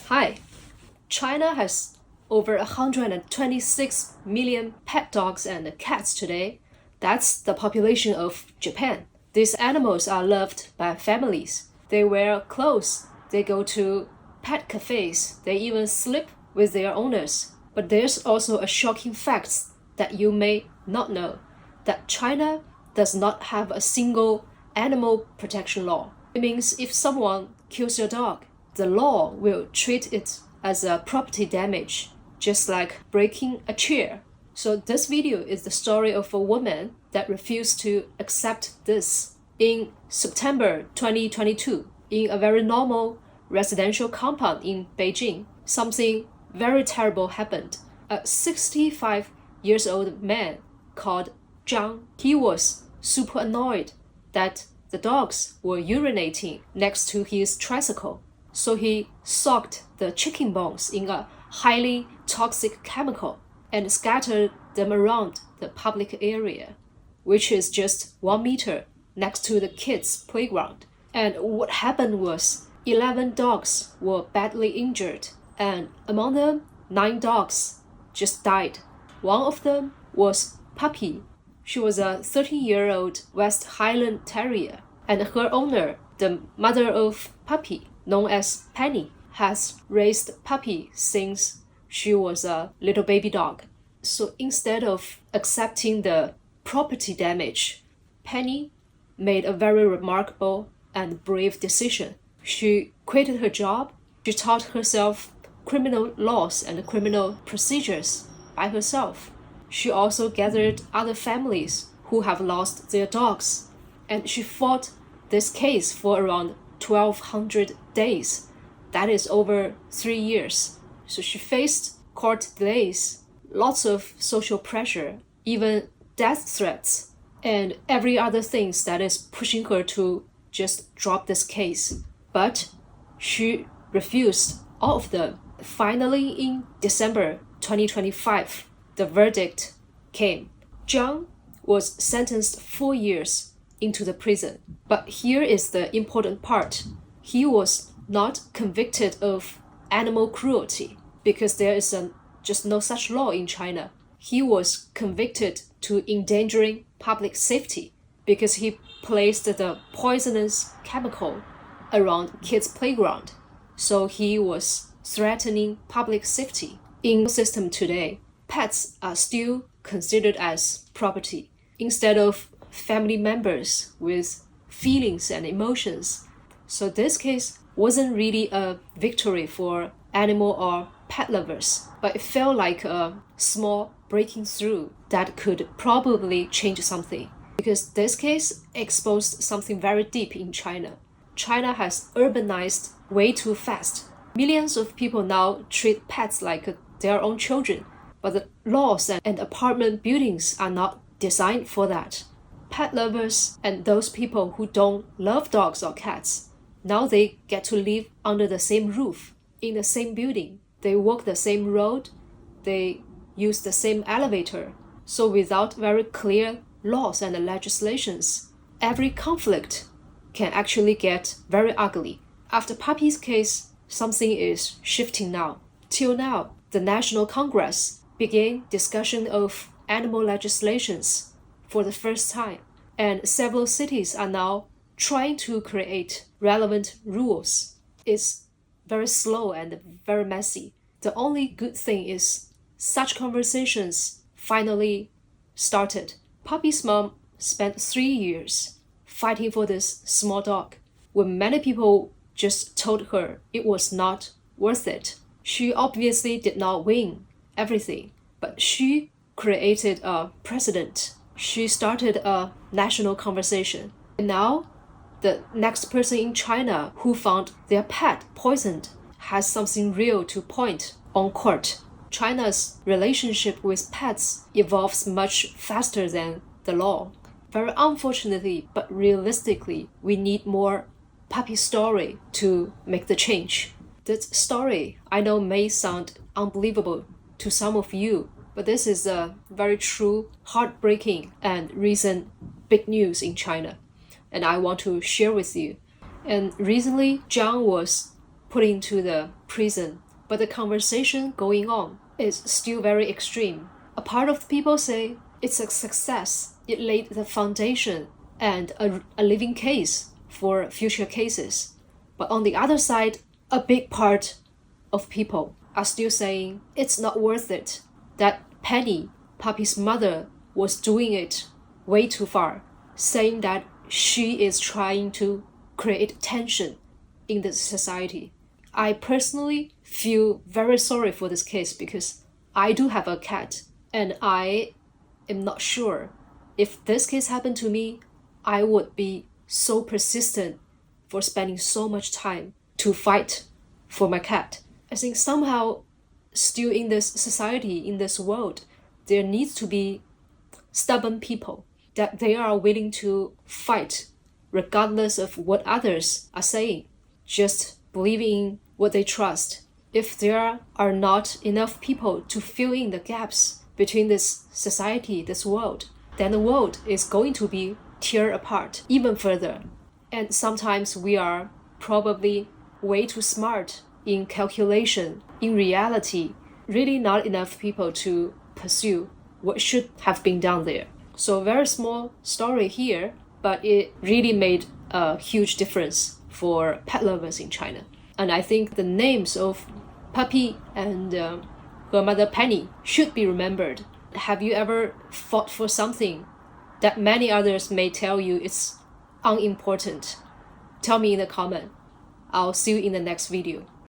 Hi. China has over 126 million pet dogs and cats today. That's the population of Japan. These animals are loved by families. They wear clothes, they go to pet cafes, they even sleep with their owners. But there's also a shocking fact that you may not know, that China does not have a single animal protection law. It means if someone kills your dog, the law will treat it as a property damage, just like breaking a chair. So this video is the story of a woman that refused to accept this. In September 2022, in a very normal residential compound in Beijing, something very terrible happened. A 65-year-old man called Zhang, he was super annoyed that the dogs were urinating next to his tricycle. So he soaked the chicken bones in a highly toxic chemical and scattered them around the public area, which is just 1 meter next to the kids' playground. And what happened was 11 dogs were badly injured, and among them, 9 dogs just died. One of them was Papi. She was a 13-year-old West Highland Terrier, and her owner, the mother of Papi, known as Penny, has raised Papi since she was a little baby dog. So instead of accepting the property damage, Penny made a very remarkable and brave decision. She quitted her job. She taught herself criminal laws and criminal procedures by herself. She also gathered other families who have lost their dogs, and she fought this case for around 1,200 days. That is over 3 years. So she faced court delays, lots of social pressure, even death threats, and every other thing that is pushing her to just drop this case. But she refused all of them. Finally, in December 2025, the verdict came. Zhang was sentenced 4 years into the prison. But here is the important part. He was not convicted of animal cruelty because there is just no such law in China. He was convicted to endangering public safety because he placed the poisonous chemical around kids' playground. So he was threatening public safety. In the system today, pets are still considered as property instead of family members with feelings and emotions. So this case wasn't really a victory for animal or pet lovers, but it felt like a small breaking through that could probably change something. Because this case exposed something very deep in China. China has urbanized way too fast. Millions of people now treat pets like their own children, but the laws and apartment buildings are not designed for that. Pet lovers and those people who don't love dogs or cats, now they get to live under the same roof, in the same building. They walk the same road, they use the same elevator. So without very clear laws and legislations, every conflict can actually get very ugly. After Papi's case, something is shifting now. Till now, the National Congress began discussion of animal legislations for the first time, and several cities are now trying to create relevant rules. It's very slow and very messy. The only good thing is such conversations finally started. Papi's mom spent 3 years fighting for this small dog when many people just told her it was not worth it. She obviously did not win everything, but she created a precedent. She started a national conversation. And now, the next person in China who found their pet poisoned has something real to point on court. China's relationship with pets evolves much faster than the law. Very unfortunately, but realistically, we need more Papi story to make the change. This story, I know, may sound unbelievable to some of you, but this is a very true, heartbreaking, and recent big news in China, and I want to share with you. And recently, Zhang was put into the prison, but the conversation going on is still very extreme. A part of people say it's a success. It laid the foundation and a living case for future cases. But on the other side, a big part of people are still saying it's not worth it, that Penny, Papi's mother, was doing it way too far, saying that she is trying to create tension in the society. I personally feel very sorry for this case because I do have a cat and I am not sure if this case happened to me, I would be so persistent for spending so much time to fight for my cat. I think somehow still in this society, in this world, there needs to be stubborn people that they are willing to fight regardless of what others are saying, just believing in what they trust. If there are not enough people to fill in the gaps between this society, this world, then the world is going to be tear apart even further. And sometimes we are probably way too smart in calculation. In reality, really not enough people to pursue what should have been done there. So very small story here, but it really made a huge difference for pet lovers in China. And I think the names of Papi and her mother Penny should be remembered. Have you ever fought for something that many others may tell you it's unimportant? Tell me in the comment. I'll see you in the next video.